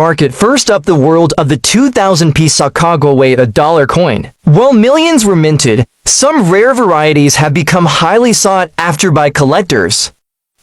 market first up the world of the 2000-piece Sacagawea $1 coin. While millions were minted, some rare varieties have become highly sought after by collectors.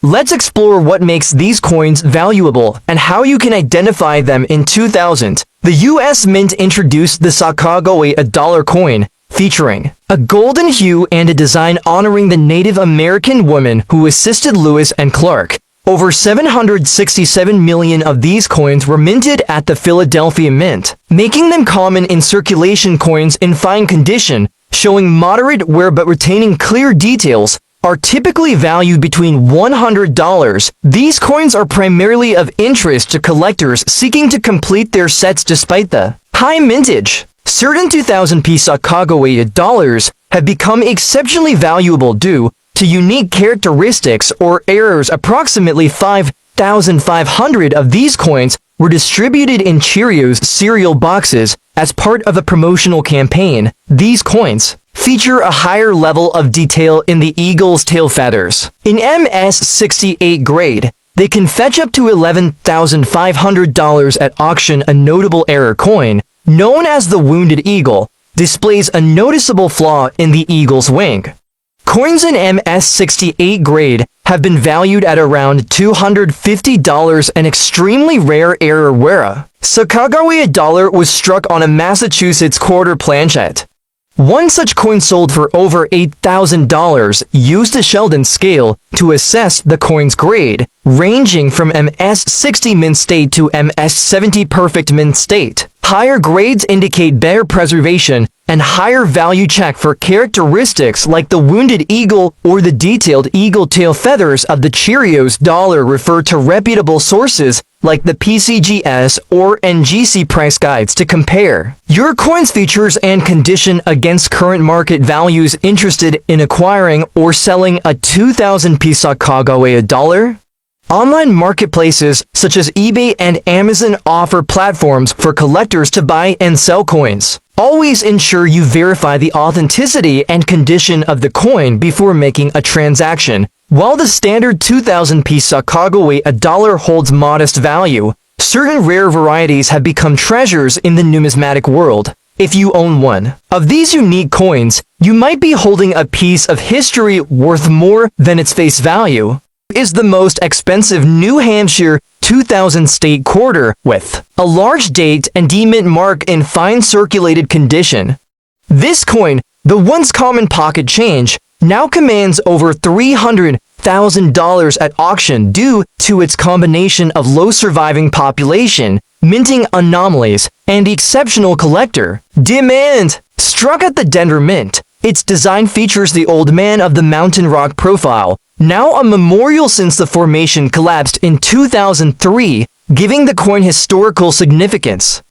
Let's explore what makes these coins valuable and how you can identify them. In 2000, the U.S. Mint introduced the Sacagawea $1 coin, featuring a golden hue and a design honoring the Native American woman who assisted Lewis and Clark. Over 767 million of these coins were minted at the Philadelphia Mint, making them common in circulation. Coins in fine condition, showing moderate wear but retaining clear details, are typically valued between $100. These coins are primarily of interest to collectors seeking to complete their sets despite the high mintage. Certain 2000-piece Sacagawea dollars have become exceptionally valuable due to unique characteristics or errors. Approximately 5,500 of these coins were distributed in Cheerios cereal boxes as part of a promotional campaign. These coins feature a higher level of detail in the eagle's tail feathers. In MS68 grade, they can fetch up to $11,500 at auction. A notable error coin, known as the Wounded Eagle, displays a noticeable flaw in the eagle's wing. Coins in MS68 grade have been valued at around $250. An extremely rare error wera. Sacagawea dollar was struck on a Massachusetts quarter planchet. One such coin sold for over $8,000, used a Sheldon scale to assess the coin's grade, ranging from MS60 mint state to MS70 perfect mint state. Higher grades indicate better preservation and higher value. Check for characteristics like the Wounded Eagle or the detailed eagle tail feathers of the Cheerios dollar. Refer to reputable sources like the PCGS or NGC price guides to compare your coin's features and condition against current market values. Interested in acquiring or selling a 2000-piece Sacagawea dollar? Online marketplaces such as eBay and Amazon offer platforms for collectors to buy and sell coins. Always ensure you verify the authenticity and condition of the coin before making a transaction. While the standard 2000-piece Sacagawea dollar holds modest value, certain rare varieties have become treasures in the numismatic world. If you own one of these unique coins, you might be holding a piece of history worth more than its face value. Is the most expensive New Hampshire 2000 state quarter with a large date and demint mark in fine circulated condition. This coin, the once common pocket change, now commands over $300,000 at auction due to its combination of low surviving population, minting anomalies, and exceptional collector demand. Struck at the Denver Mint, its design features the Old Man of the Mountain Rock profile, now a memorial since the formation collapsed in 2003, giving the coin historical significance.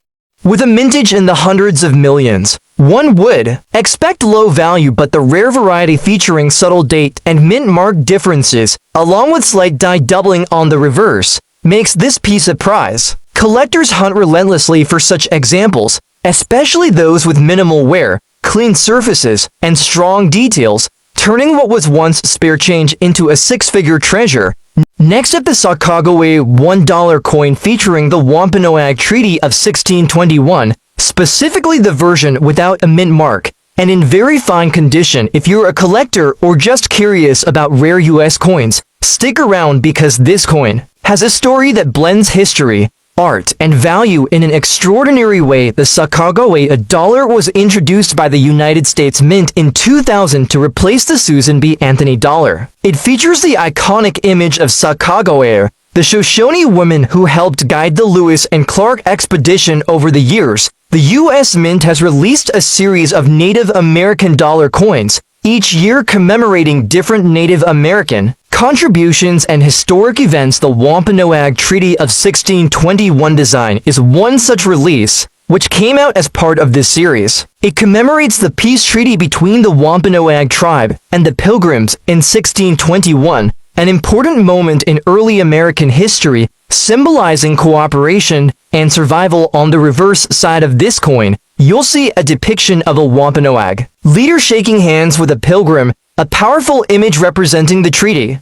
With a mintage in the hundreds of millions, one would expect low value, but the rare variety featuring subtle date and mint mark differences, along with slight die doubling on the reverse, makes this piece a prize. Collectors hunt relentlessly for such examples, especially those with minimal wear, clean surfaces, and strong details, turning what was once spare change into a six-figure treasure. Next up, the Sacagawea $1 coin featuring the Wampanoag Treaty of 1621, specifically the version without a mint mark, and in very fine condition. If you're a collector or just curious about rare US coins, stick around because this coin has a story that blends history, art, and value in an extraordinary way. The Sacagawea dollar was introduced by the United States Mint in 2000 to replace the Susan B. Anthony dollar. It features the iconic image of Sacagawea, the Shoshone woman who helped guide the Lewis and Clark expedition. Over the years, the U.S. Mint has released a series of Native American dollar coins, each year commemorating different Native American contributions and historic events. The Wampanoag Treaty of 1621 design is one such release, which came out as part of this series. It commemorates the peace treaty between the Wampanoag tribe and the Pilgrims in 1621, an important moment in early American history, symbolizing cooperation and survival. On the reverse side of this coin, you'll see a depiction of a Wampanoag leader shaking hands with a pilgrim, a powerful image representing the treaty.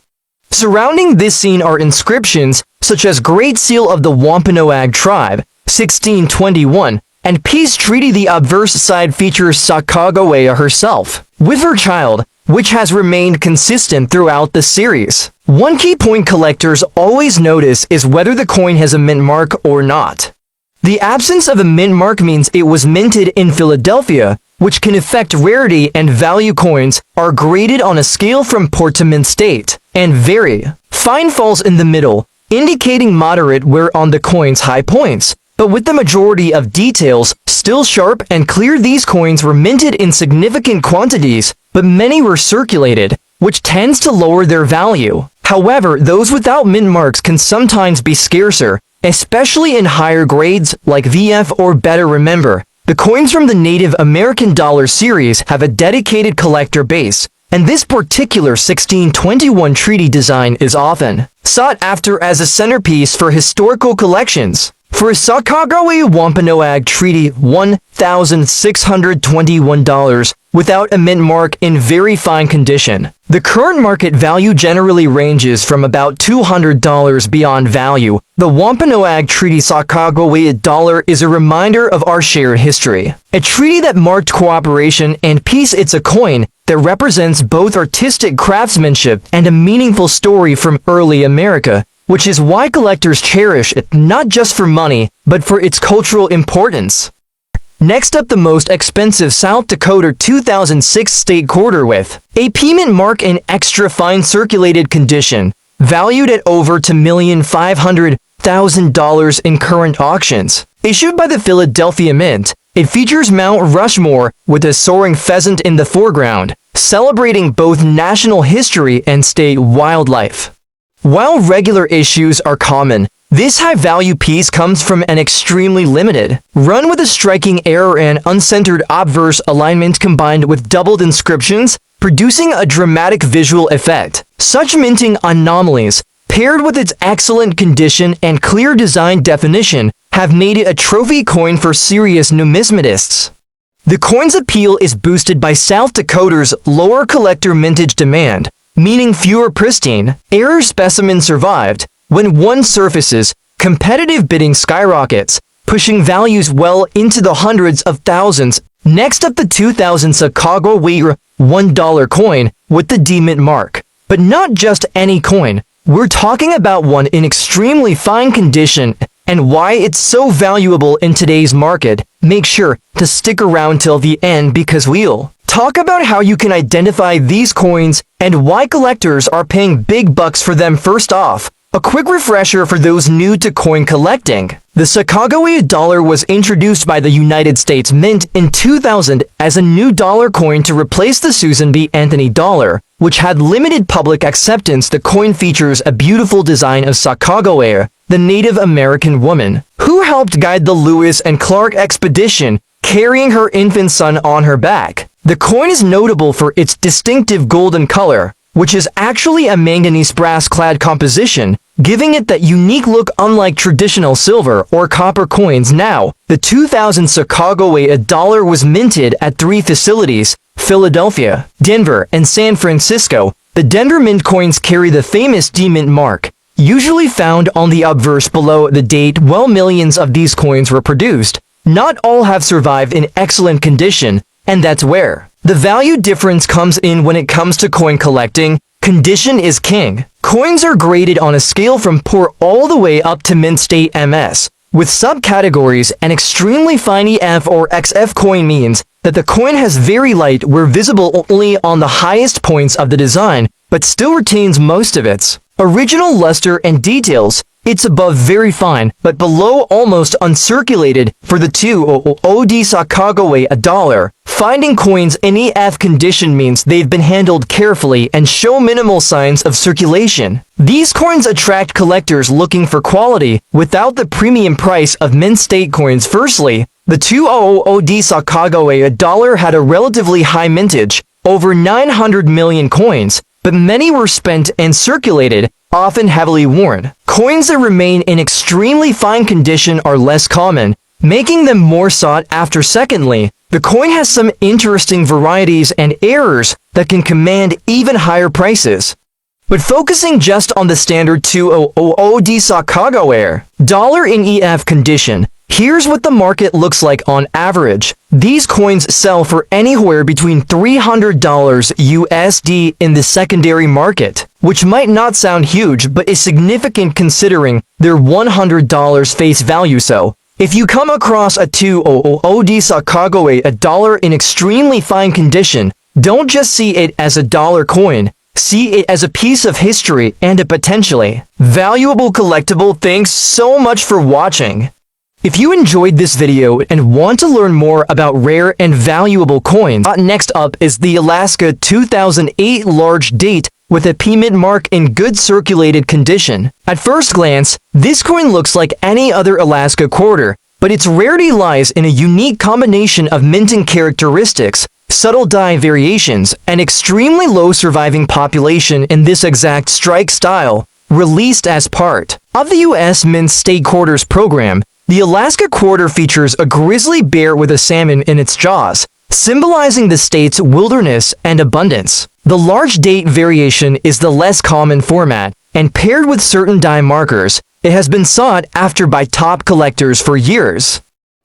Surrounding this scene are inscriptions such as Great Seal of the Wampanoag Tribe, 1621, and peace treaty. The obverse side features Sacagawea herself, with her child, which has remained consistent throughout the series. One key point collectors always notice is whether the coin has a mint mark or not. The absence of a mint mark means it was minted in Philadelphia, which can affect rarity, and value. Coins are graded on a scale from poor to mint state, and very fine falls in the middle, indicating moderate wear on the coin's high points, but with the majority of details still sharp and clear. These coins were minted in significant quantities, but many were circulated, which tends to lower their value. However, those without mint marks can sometimes be scarcer, especially in higher grades like VF or better. Remember, the coins from the Native American dollar series have a dedicated collector base, and this particular 1621 treaty design is often sought after as a centerpiece for historical collections. For a Sacagawea Wampanoag Treaty, $1,621 without a mint mark in very fine condition. The current market value generally ranges from about $200 beyond value. The Wampanoag Treaty Sacagawea dollar is a reminder of our shared history, a treaty that marked cooperation and peace. It's a coin that represents both artistic craftsmanship and a meaningful story from early America, which is why collectors cherish it not just for money, but for its cultural importance. Next up, the most expensive South Dakota 2006 state quarter with a P-mint mark in extra fine circulated condition, valued at over $2,500,000 in current auctions. Issued by the Philadelphia Mint, it features Mount Rushmore with a soaring pheasant in the foreground, celebrating both national history and state wildlife. While regular issues are common, this high-value piece comes from an extremely limited run with a striking error and uncentered obverse alignment combined with doubled inscriptions, producing a dramatic visual effect. Such minting anomalies, paired with its excellent condition and clear design definition, have made it a trophy coin for serious numismatists. The coin's appeal is boosted by South Dakota's lower collector mintage demand, meaning fewer pristine, error specimens survived. When one surfaces, competitive bidding skyrockets, pushing values well into the hundreds of thousands. Next up, the 2000 Sacagawea $1 coin with the D-mint mark. But not just any coin, we're talking about one in extremely fine condition, and why it's so valuable in today's market. Make sure to stick around till the end because we'll talk about how you can identify these coins and why collectors are paying big bucks for them. First off, a quick refresher for those new to coin collecting. The Sacagawea dollar was introduced by the United States Mint in 2000 as a new dollar coin to replace the Susan B. Anthony dollar, which had limited public acceptance. The coin features a beautiful design of Sacagawea, the Native American woman who helped guide the Lewis and Clark expedition, carrying her infant son on her back. The coin is notable for its distinctive golden color, which is actually a manganese brass-clad composition, giving it that unique look unlike traditional silver or copper coins. Now, the 2000 Sacagawea dollar was minted at 3 facilities: Philadelphia, Denver, and San Francisco. The Denver Mint coins carry the famous D-Mint mark, usually found on the obverse below the date. While millions of these coins were produced, not all have survived in excellent condition, and that's where the value difference comes in. When it comes to coin collecting, condition is king. Coins are graded on a scale from poor all the way up to mint state MS, with subcategories. An extremely fine EF or XF coin means that the coin has very light wear, visible only on the highest points of the design, but still retains most of its original luster and details. It's above very fine, but below almost uncirculated. For the 2000 Sacagawea dollar, finding coins in EF condition means they've been handled carefully and show minimal signs of circulation. These coins attract collectors looking for quality without the premium price of mint state coins. Firstly, the 2000 Sacagawea dollar had a relatively high mintage, over 900 million coins, but many were spent and circulated, often heavily worn. Coins that remain in extremely fine condition are less common, making them more sought after. Secondly, the coin has some interesting varieties and errors that can command even higher prices. But focusing just on the standard 2000 Sacagawea dollar in EF condition, Here's what the market looks like on average. These coins sell for anywhere between $300 USD in the secondary market, which might not sound huge but is significant considering their $100 face value. So, if you come across a 200 Sakagoe $1 in extremely fine condition, don't just see it as a dollar coin. See it as a piece of history and a potentially valuable collectible. Thanks so much for watching. If you enjoyed this video and want to learn more about rare and valuable coins, next up is the Alaska 2008 large date with a payment mark in good circulated condition. At first glance, this coin looks like any other Alaska quarter, but its rarity lies in a unique combination of minting characteristics, subtle die variations, and extremely low surviving population in this exact strike style. Released as part of the U.S. Mint State Quarters program, the Alaska quarter features a grizzly bear with a salmon in its jaws, symbolizing the state's wilderness and abundance. The large date variation is the less common format, and paired with certain die markers, it has been sought after by top collectors for years.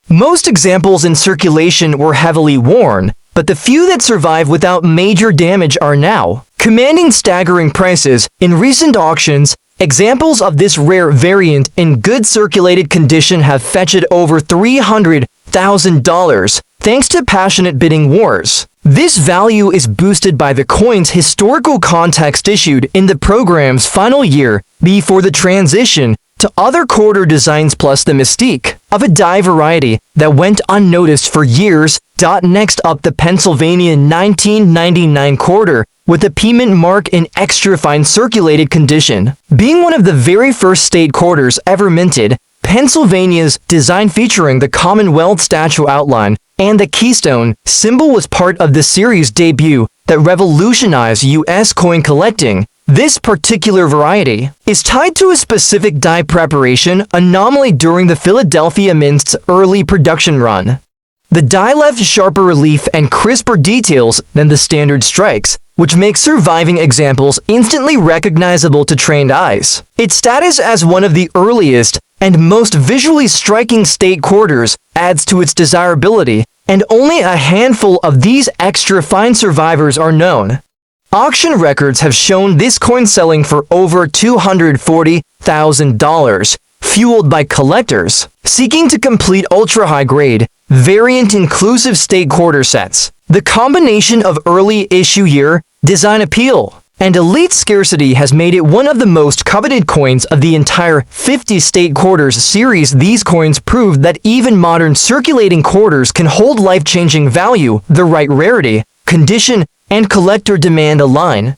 Most examples in circulation were heavily worn, but the few that survive without major damage are now commanding staggering prices. In recent auctions, examples of this rare variant in good circulated condition have fetched over $300,000 thanks to passionate bidding wars. This value is boosted by the coin's historical context issued in the program's final year before the transition to other quarter designs, plus the mystique of a die variety that went unnoticed for years. Next up, the Pennsylvania 1999 quarter with a payment mark in extra fine circulated condition. Being one of the very first state quarters ever minted, Pennsylvania's design featuring the Commonwealth statue outline and the keystone symbol was part of the series debut that revolutionized U.S. coin collecting. This particular variety is tied to a specific die preparation anomaly during the Philadelphia Mint's early production run. The die left sharper relief and crisper details than the standard strikes, which makes surviving examples instantly recognizable to trained eyes. Its status as one of the earliest and most visually striking state quarters adds to its desirability, and only a handful of these extra fine survivors are known. Auction records have shown this coin selling for over $240,000, fueled by collectors seeking to complete ultra-high grade, variant-inclusive state quarter sets. The combination of early issue year, design appeal, and elite scarcity has made it one of the most coveted coins of the entire 50 state quarters series. These coins prove that even modern circulating quarters can hold life-changing value. The right rarity, condition, and collector demand align.